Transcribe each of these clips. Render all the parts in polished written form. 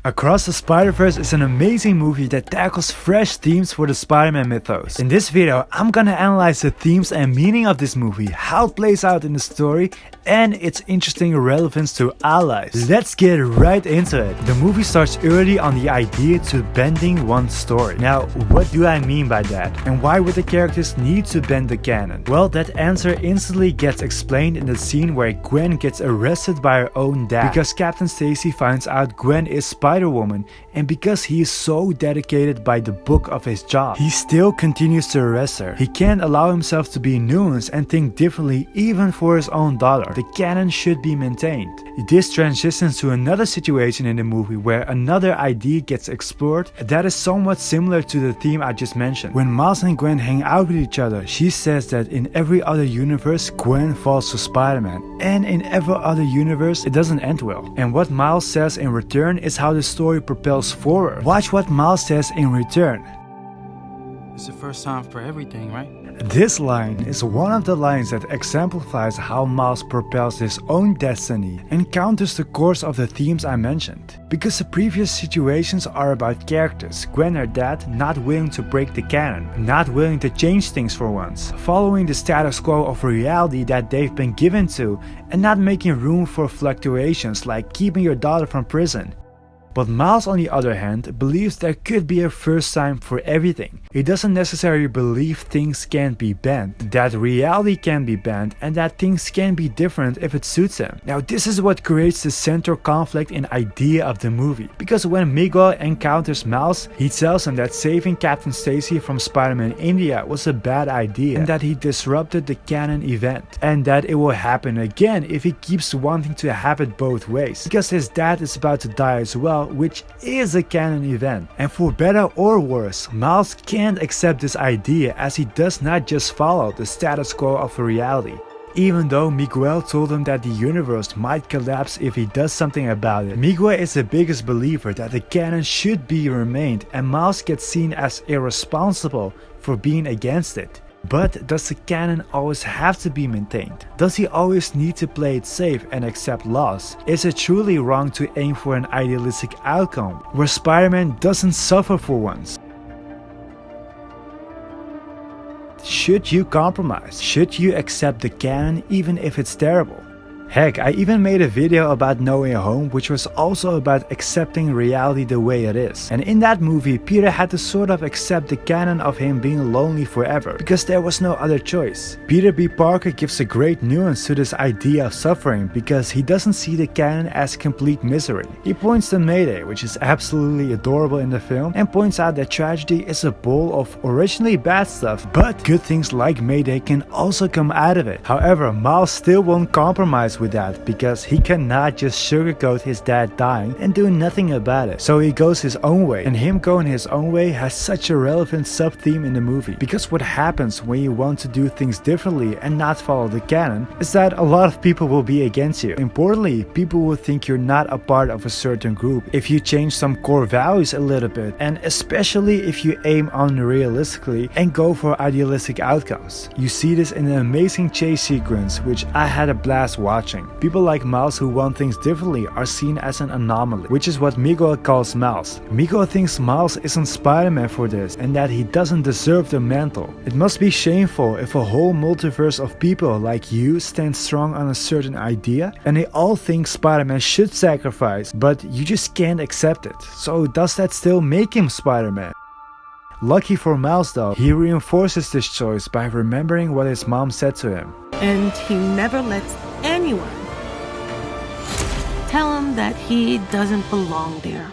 Across the Spider-Verse is an amazing movie that tackles fresh themes for the Spider-Man mythos. In this video, I'm gonna analyze the themes and meaning of this movie, how it plays out in the story, and its interesting relevance to our lives. Let's get right into it. The movie starts early on the idea to bending one story. Now, what do I mean by that? And why would the characters need to bend the canon? Well, that answer instantly gets explained in the scene where Gwen gets arrested by her own dad. Because Captain Stacy finds out Gwen is Spider-Woman, and because he is so dedicated by the book of his job, he still continues to arrest her. He can't allow himself to be nuanced and think differently even for his own daughter. The canon should be maintained. This transitions to another situation in the movie where another idea gets explored that is somewhat similar to the theme I just mentioned. When Miles and Gwen hang out with each other, she says that in every other universe Gwen falls to Spider-Man, and in every other universe it doesn't end well. And what Miles says in return is how the story propels forward. Watch what Miles says in return. It's the first time for everything, right? This line is one of the lines that exemplifies how Miles propels his own destiny and counters the course of the themes I mentioned. Because the previous situations are about characters, Gwen her dad not willing to break the canon, not willing to change things for once, following the status quo of reality that they've been given to, and not making room for fluctuations like keeping your daughter from prison. But Miles, on the other hand, believes there could be a first time for everything. He doesn't necessarily believe things can't be bent, that reality can be bent, and that things can be different if it suits him. Now, this is what creates the central conflict and idea of the movie. Because when Miguel encounters Miles, he tells him that saving Captain Stacy from Spider-Man India was a bad idea, and that he disrupted the canon event, and that it will happen again if he keeps wanting to have it both ways. Because his dad is about to die as well, which is a canon event. And for better or worse, Miles can't accept this idea as he does not just follow the status quo of reality. Even though Miguel told him that the universe might collapse if he does something about it, Miguel is the biggest believer that the canon should be remained, and Miles gets seen as irresponsible for being against it. But does the canon always have to be maintained? Does he always need to play it safe and accept loss? Is it truly wrong to aim for an idealistic outcome where Spider-Man doesn't suffer for once? Should you compromise? Should you accept the canon even if it's terrible? Heck, I even made a video about No Way Home, which was also about accepting reality the way it is. And in that movie, Peter had to sort of accept the canon of him being lonely forever, because there was no other choice. Peter B. Parker gives a great nuance to this idea of suffering, because he doesn't see the canon as complete misery. He points to Mayday, which is absolutely adorable in the film, and points out that tragedy is a bowl of originally bad stuff, but good things like Mayday can also come out of it. However, Miles still won't compromise with that, because he cannot just sugarcoat his dad dying and do nothing about it. So he goes his own way, and him going his own way has such a relevant sub-theme in the movie. Because what happens when you want to do things differently and not follow the canon is that a lot of people will be against you. Importantly, people will think you're not a part of a certain group if you change some core values a little bit, and especially if you aim unrealistically and go for idealistic outcomes. You see this in an amazing chase sequence, which I had a blast watching. People like Miles who want things differently are seen as an anomaly, which is what Miguel calls Miles. Miguel thinks Miles isn't Spider-Man for this, and that he doesn't deserve the mantle. It must be shameful if a whole multiverse of people like you stand strong on a certain idea, and they all think Spider-Man should sacrifice, but you just can't accept it. So does that still make him Spider-Man? Lucky for Miles though, he reinforces this choice by remembering what his mom said to him. And he never lets anyone tell him that he doesn't belong there.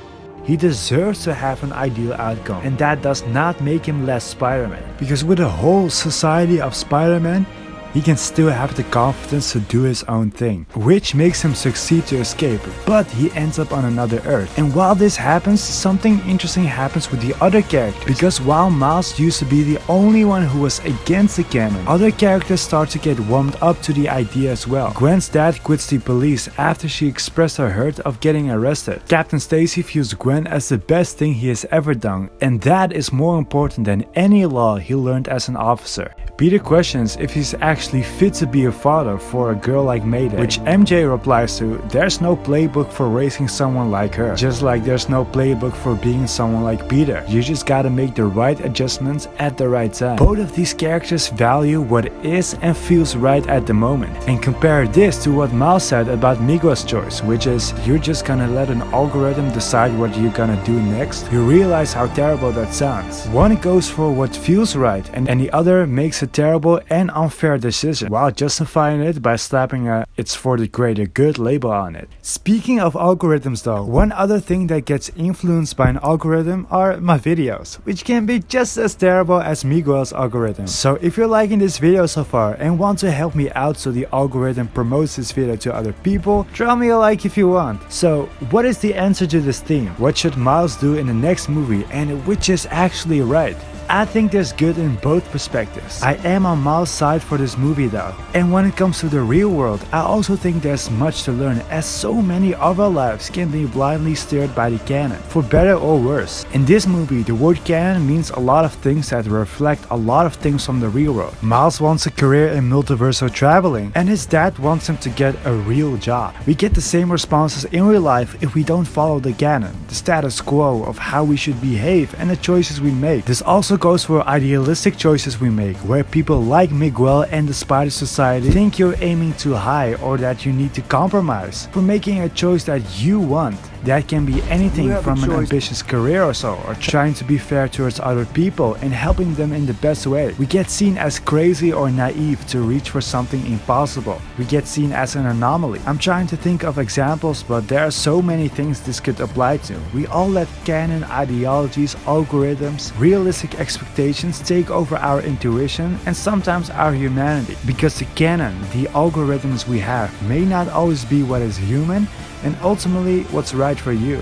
He deserves to have an ideal outcome, and that does not make him less Spider-Man. Because with a whole society of Spider-Man, he can still have the confidence to do his own thing, which makes him succeed to escape, but he ends up on another Earth. And while this happens, something interesting happens with the other characters, because while Miles used to be the only one who was against the canon, other characters start to get warmed up to the idea as well. Gwen's dad quits the police after she expressed her hurt of getting arrested. Captain Stacy views Gwen as the best thing he has ever done, and that is more important than any law he learned as an officer. Peter questions if he's actually actually fit to be a father for a girl like Mayday? Which MJ replies to, there's no playbook for raising someone like her. Just like there's no playbook for being someone like Peter. You just gotta make the right adjustments at the right time. Both of these characters value what is and feels right at the moment. And compare this to what Miles said about Miguel's choice, which is you're just gonna let an algorithm decide what you're gonna do next. You realize how terrible that sounds. One goes for what feels right and the other makes a terrible and unfair decision while justifying it by slapping a "it's for the greater good" label on it. Speaking of algorithms though, one other thing that gets influenced by an algorithm are my videos, which can be just as terrible as Miguel's algorithm. So if you're liking this video so far and want to help me out so the algorithm promotes this video to other people, drop me a like if you want. So what is the answer to this theme? What should Miles do in the next movie and which is actually right? I think there's good in both perspectives. I am on Miles' side for this movie though. And when it comes to the real world, I also think there's much to learn as so many of our lives can be blindly steered by the canon, for better or worse. In this movie, the word canon means a lot of things that reflect a lot of things from the real world. Miles wants a career in multiversal traveling and his dad wants him to get a real job. We get the same responses in real life if we don't follow the canon, the status quo of how we should behave and the choices we make. This also goes for idealistic choices we make, where people like Miguel and the Spider Society think you're aiming too high or that you need to compromise for making a choice that you want. That can be anything from an ambitious career or so, or trying to be fair towards other people and helping them in the best way. We get seen as crazy or naive to reach for something impossible. We get seen as an anomaly. I'm trying to think of examples, but there are so many things this could apply to. We all let canon ideologies, algorithms, realistic expectations take over our intuition and sometimes our humanity. Because the canon, the algorithms we have, may not always be what is human and ultimately what's right for you.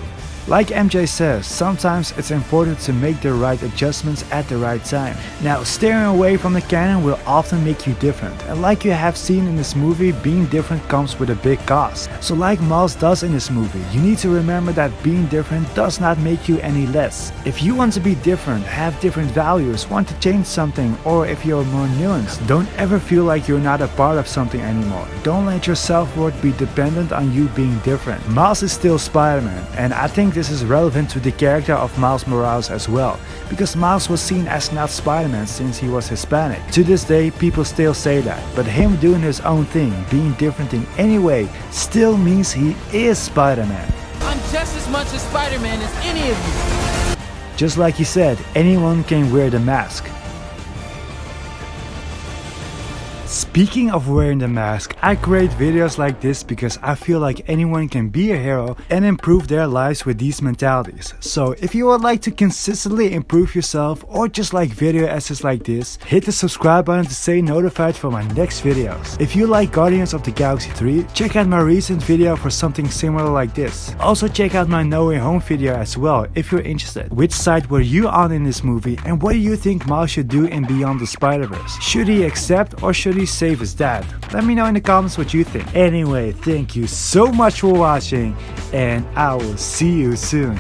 Like MJ says, sometimes it's important to make the right adjustments at the right time. Now, steering away from the canon will often make you different, and like you have seen in this movie, being different comes with a big cost. So like Miles does in this movie, you need to remember that being different does not make you any less. If you want to be different, have different values, want to change something, or if you're more nuanced, don't ever feel like you're not a part of something anymore. Don't let your self-worth be dependent on you being different. Miles is still Spider-Man, and I think this is relevant to the character of Miles Morales as well, because Miles was seen as not Spider-Man since he was Hispanic. To this day, people still say that, but him doing his own thing, being different in any way, still means he is Spider-Man. I'm just as much a Spider-Man as any of you. Just like he said, anyone can wear the mask. Speaking of wearing the mask, I create videos like this because I feel like anyone can be a hero and improve their lives with these mentalities. So if you would like to consistently improve yourself or just like video essays like this, hit the subscribe button to stay notified for my next videos. If you like Guardians of the Galaxy 3, check out my recent video for something similar like this. Also check out my No Way Home video as well if you're interested. Which side were you on in this movie and what do you think Miles should do in Beyond the Spider-Verse? Should he accept or should he save his dad? Let me know in the comments what you think. Anyway, thank you so much for watching and I will see you soon.